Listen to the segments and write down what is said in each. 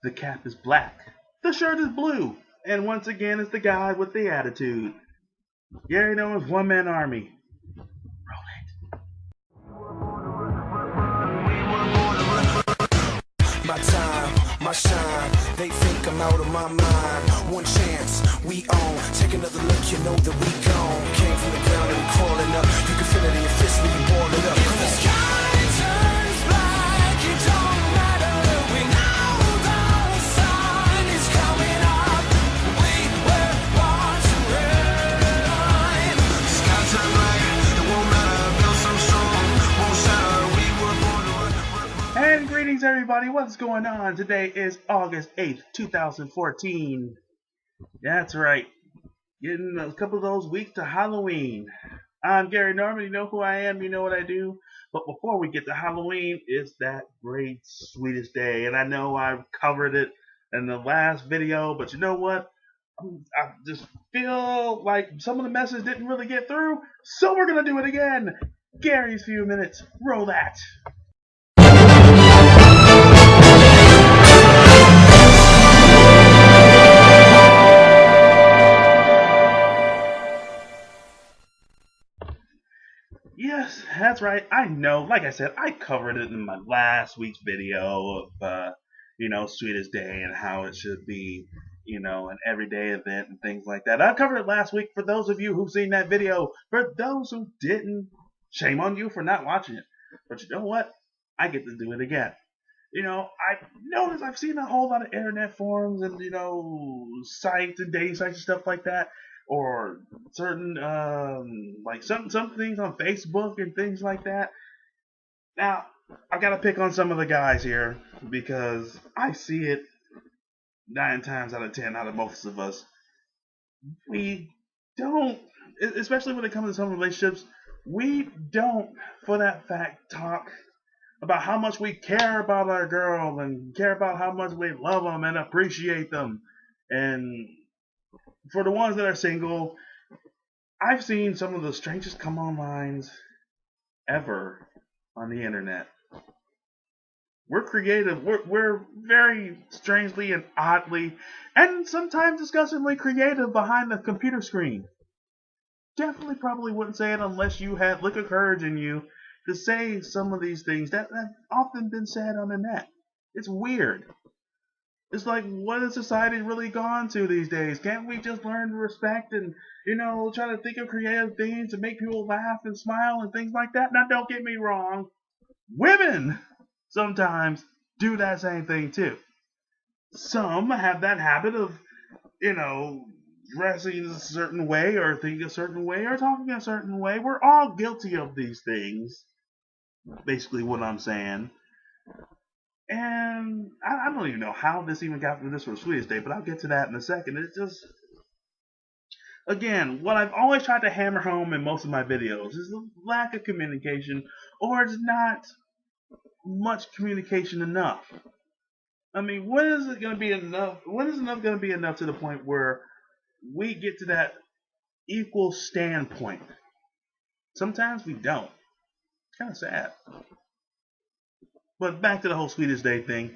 The cap is black. The shirt is blue. And once again, it's the guy with the attitude. Gary Noah's One Man Army. My time, my shine, they think I'm out of my mind. One chance, we own. Take another look, you know that we gone. Came from the ground and we crawling up. You can feel it in your fist when you ball it up. If the sky turns black, it don't matter. We know the sun is coming up. We were born to run. Sky turn black, it won't matter. Build so strong, won't shatter. We were born to run. And greetings, everybody. What's going on? Today is August 8th, 2014. That's right. Getting a couple of those weeks to Halloween. I'm Gary Norman. You know who I am. You know what I do. But before we get to Halloween, it's that great Sweetest day. And I know I've covered it in the last video. But you know what? I just feel like some of the message didn't really get through. So we're going to do it again. Gary's Few Minutes. Roll that. Yes, that's right. I know. Like I said, I covered it in my last week's video of, Sweetest Day and how it should be, an everyday event and things like that. I covered it last week for those of you who've seen that video. For those who didn't, shame on you for not watching it. But you know what? I get to do it again. I've noticed I've seen a whole lot of internet forums and, sites and dating sites and stuff like that. Or certain some things on Facebook and things like that. Now, I gotta pick on some of the guys here because I see it 9 times out of 10 out of most of us. We don't, especially when it comes to some relationships, we don't, for that fact, talk about how much we care about our girl and care about how much we love them and appreciate them. And for the ones that are single, I've seen some of the strangest come-on lines ever on the internet. We're creative. We're very strangely and oddly, and sometimes disgustingly creative behind the computer screen. Definitely probably wouldn't say it unless you had lick of courage in you to say some of these things that have often been said on the net. It's weird. It's like, what has society really gone to these days? Can't we just learn to respect and, try to think of creative things to make people laugh and smile and things like that? Now, don't get me wrong. Women sometimes do that same thing, too. Some have that habit of, dressing a certain way or thinking a certain way or talking a certain way. We're all guilty of these things. Basically what I'm saying. And I don't even know how this even got to this for Sweetest Day, but I'll get to that in a second. It's just, again, what I've always tried to hammer home in most of my videos is the lack of communication, or it's not much communication enough. I mean, when is it going to be enough? When is enough going to be enough to the point where we get to that equal standpoint? Sometimes we don't. It's kind of sad. But back to the whole Sweetest Day thing.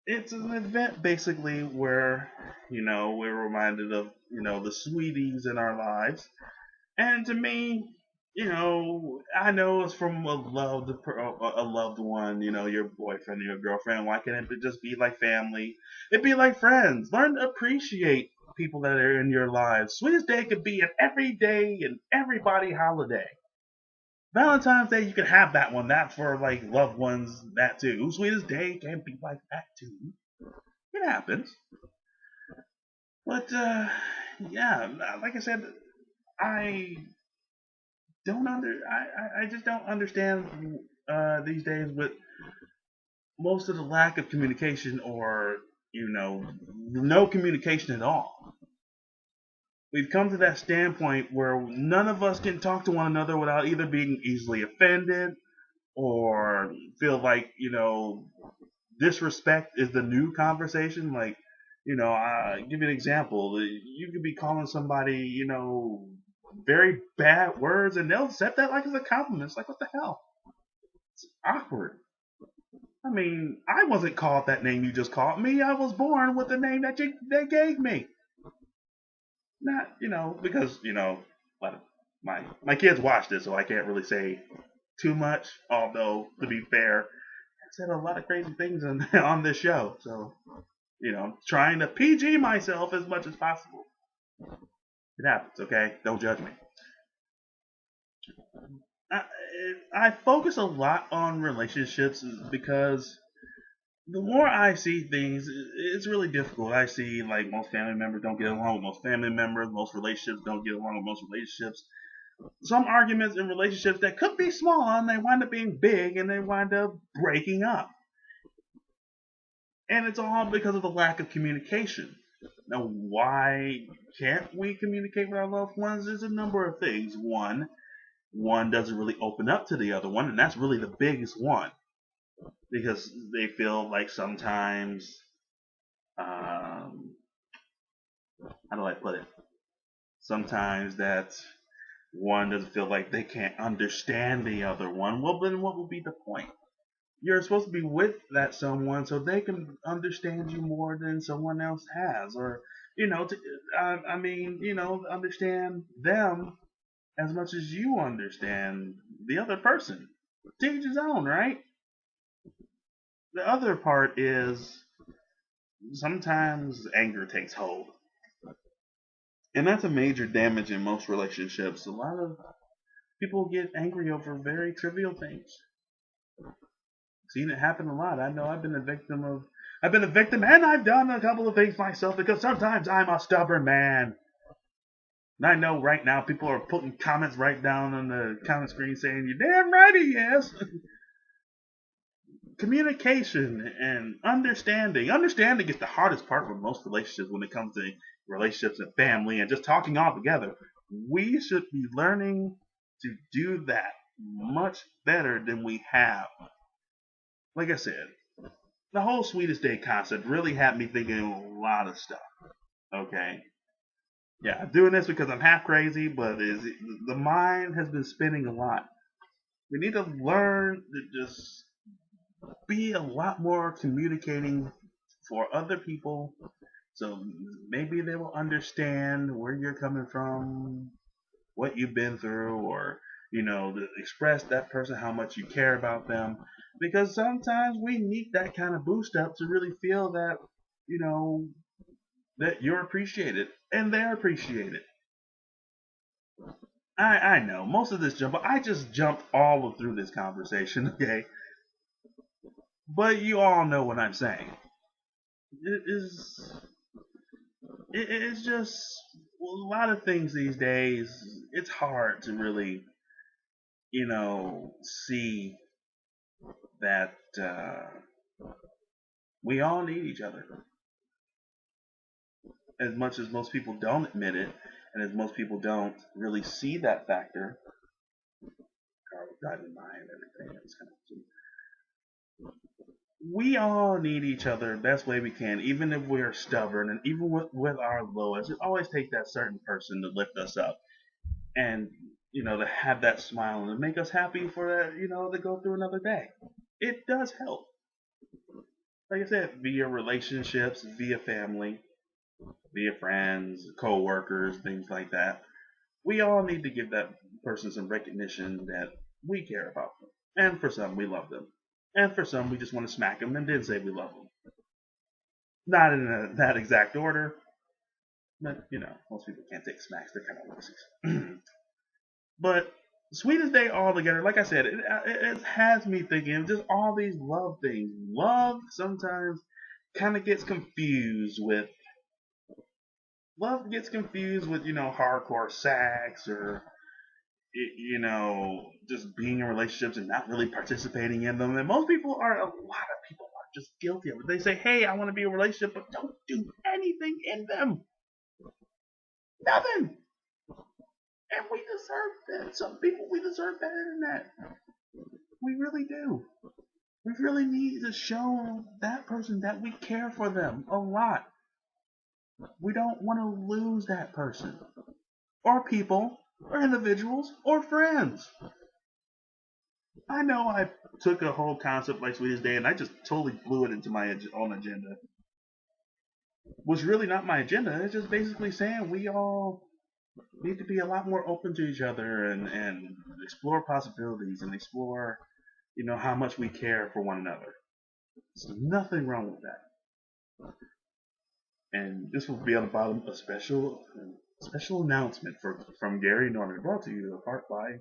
It's an event basically where, we're reminded of, the sweeties in our lives. And to me, I know it's from a loved one, your boyfriend or your girlfriend. Why can't it just be like family? It'd be like friends. Learn to appreciate people that are in your lives. Sweetest Day could be an everyday and everybody holiday. Valentine's Day, you can have that one. That for like loved ones, that too. Sweetest Day can be like that too. It happens. But yeah, like I said, I just don't understand these days with most of the lack of communication or no communication at all. We've come to that standpoint where none of us can talk to one another without either being easily offended or feel like, disrespect is the new conversation. Like, I'll give you an example. You could be calling somebody, very bad words and they'll accept that like as a compliment. It's like, what the hell? It's awkward. I mean, I wasn't called that name you just called me. I was born with the name that they gave me. Not, because, my kids watch this, so I can't really say too much. Although, to be fair, I said a lot of crazy things on this show. So, trying to PG myself as much as possible. It happens, okay? Don't judge me. I, I focus a lot on relationships because the more I see things, it's really difficult. I see like most family members don't get along with most family members, most relationships don't get along with most relationships. Some arguments in relationships that could be small and they wind up being big and they wind up breaking up. And it's all because of the lack of communication. Now, why can't we communicate with our loved ones? There's a number of things. One doesn't really open up to the other one, and that's really the biggest one. Because they feel like sometimes, how do I put it? Sometimes that one doesn't feel like they can't understand the other one. Well, then what would be the point? You're supposed to be with that someone so they can understand you more than someone else has, or understand them as much as you understand the other person. To each his own, right? The other part is sometimes anger takes hold. And that's a major damage in most relationships. A lot of people get angry over very trivial things. Seen it happen a lot. I know I've been a victim and I've done a couple of things myself because sometimes I'm a stubborn man. And I know right now people are putting comments right down on the comment screen saying, "You're damn right he is." Communication and understanding. Understanding is the hardest part for most relationships when it comes to relationships and family and just talking all together. We should be learning to do that much better than we have. Like I said, the whole Sweetest Day concept really had me thinking a lot of stuff. Okay? Yeah, I'm doing this because I'm half crazy, but the mind has been spinning a lot. We need to learn to just be a lot more communicating for other people so maybe they will understand where you're coming from, what you've been through, or to express that person how much you care about them, because sometimes we need that kind of boost up to really feel that that you're appreciated and they're appreciated. I know most of this jump, I just jumped all through this conversation, okay? But you all know what I'm saying. It is. It's just a lot of things these days. It's hard to really, see that we all need each other. As much as most people don't admit it, and as most people don't really see that factor. Car was driving by and everything. It's kind of we all need each other best way we can, even if we're stubborn and even with our lowest. It always takes that certain person to lift us up and to have that smile and to make us happy for that, to go through another day. It does help. Like I said, via relationships, via family, via friends, co-workers, things like that. We all need to give that person some recognition that we care about them. And for some, we love them. And for some, we just want to smack them and then say we love them. Not in that exact order. But, most people can't take smacks. They're kind of wussies. But Sweetest Day altogether, like I said, it has me thinking just all these love things. Love sometimes kind of gets confused with hardcore sex or just being in relationships and not really participating in them. And a lot of people are just guilty of it. They say, "Hey, I want to be in a relationship," but don't do anything in them. Nothing. And we deserve that. Some people, we deserve better than that. We really do. We really need to show that person that we care for them a lot. We don't want to lose that person. Or people, or individuals, or friends. I know I took a whole concept like Sweetest Day and I just totally blew it into my own agenda. Was really not my agenda. It's just basically saying we all need to be a lot more open to each other and explore possibilities and explore, how much we care for one another. There's nothing wrong with that. And this will be on the bottom a special announcement from Gary Norman, brought to you in part by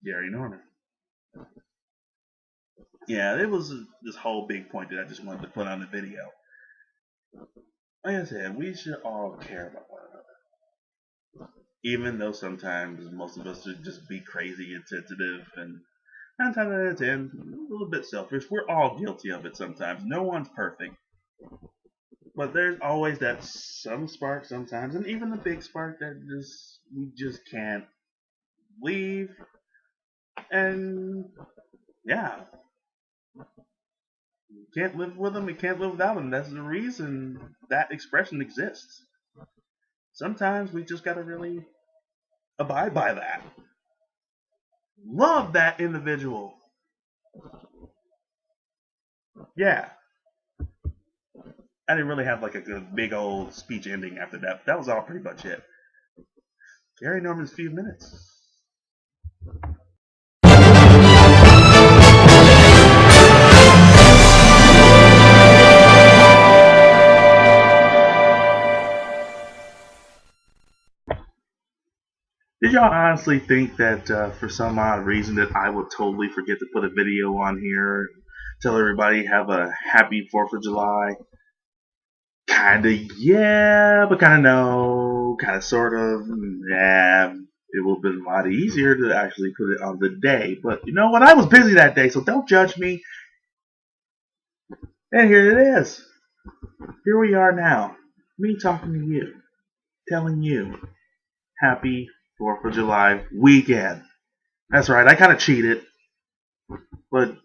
Gary Norman. Yeah, it was this whole big point that I just wanted to put on the video. Like I said, we should all care about one another. Even though sometimes most of us should just be crazy and sensitive and 9 times out of 10, a little bit selfish. We're all guilty of it sometimes. No one's perfect. But there's always that some spark sometimes, and even the big spark that we just can't leave. And yeah, you can't live with them, you can't live without them. That's the reason that expression exists. Sometimes we just gotta really abide by that. Love that individual. Yeah. I didn't really have like a good big old speech ending after that. That was all pretty much it. Gary Norman's few minutes. Did y'all honestly think that for some odd reason that I would totally forget to put a video on here, tell everybody have a happy 4th of July? Kinda yeah, but kinda no, kinda sort of, yeah. It would have been a lot easier to actually put it on the day, but you know what? I was busy that day, so don't judge me. And here it is. Here we are now. Me talking to you, telling you happy 4th of July weekend. That's right, I kind of cheated, but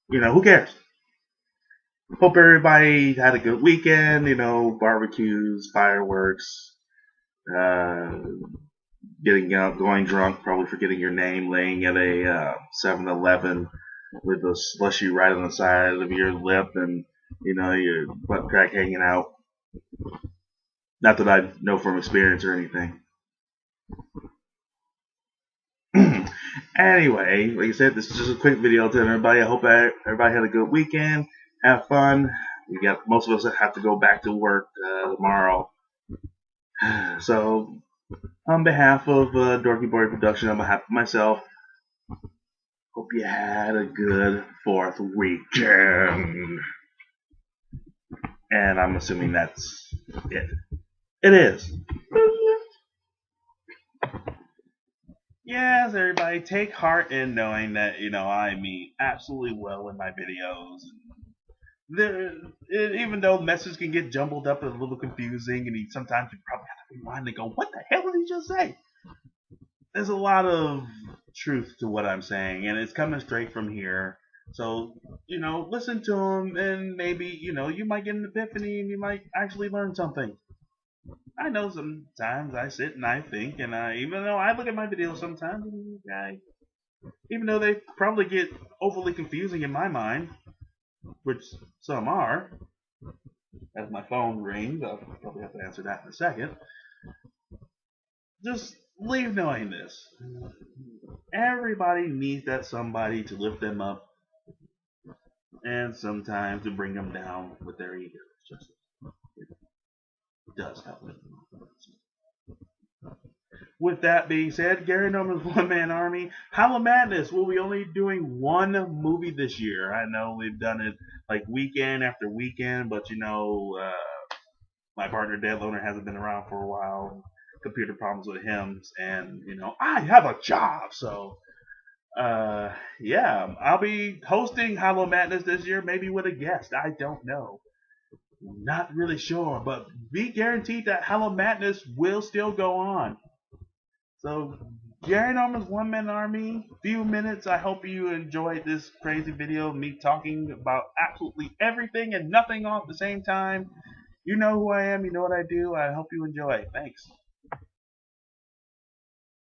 who cares? Hope everybody had a good weekend. Barbecues, fireworks, uh, getting out, going drunk, probably forgetting your name, laying at a 7-Eleven with a slushy right on the side of your lip, and your butt crack hanging out. Not that I know from experience or anything. Anyway, like I said, this is just a quick video to everybody. I hope everybody had a good weekend. Have fun. We got most of us that have to go back to work tomorrow. So, on behalf of Dorky Boy Production, on behalf of myself, hope you had a good 4th weekend. And I'm assuming that's it. It is. Yes, everybody, take heart in knowing that, I mean absolutely well in my videos. Even though messages can get jumbled up and a little confusing, and sometimes you probably have to rewind and go, what the hell did he just say? There's a lot of truth to what I'm saying, and it's coming straight from here. So, listen to him, and maybe, you might get an epiphany, and you might actually learn something. I know sometimes I sit and I think, and even though I look at my videos sometimes, even though they probably get overly confusing in my mind, which some are, as my phone rings, I'll probably have to answer that in a second. Just leave knowing this. Everybody needs that somebody to lift them up, and sometimes to bring them down with their ego. It does help them. With that being said, Gary Norman's One Man Army. Hall of Madness. We'll be only doing one movie this year. I know we've done it like weekend after weekend, but my partner Dead Loner hasn't been around for a while. Computer problems with him, and I have a job, so yeah, I'll be hosting Hollow Madness this year, maybe with a guest. I don't know. Not really sure, but be guaranteed that Hollow Madness will still go on. So, Gary Norman's One Man Army, few minutes. I hope you enjoyed this crazy video of me talking about absolutely everything and nothing all at the same time. You know who I am, you know what I do. I hope you enjoy. Thanks.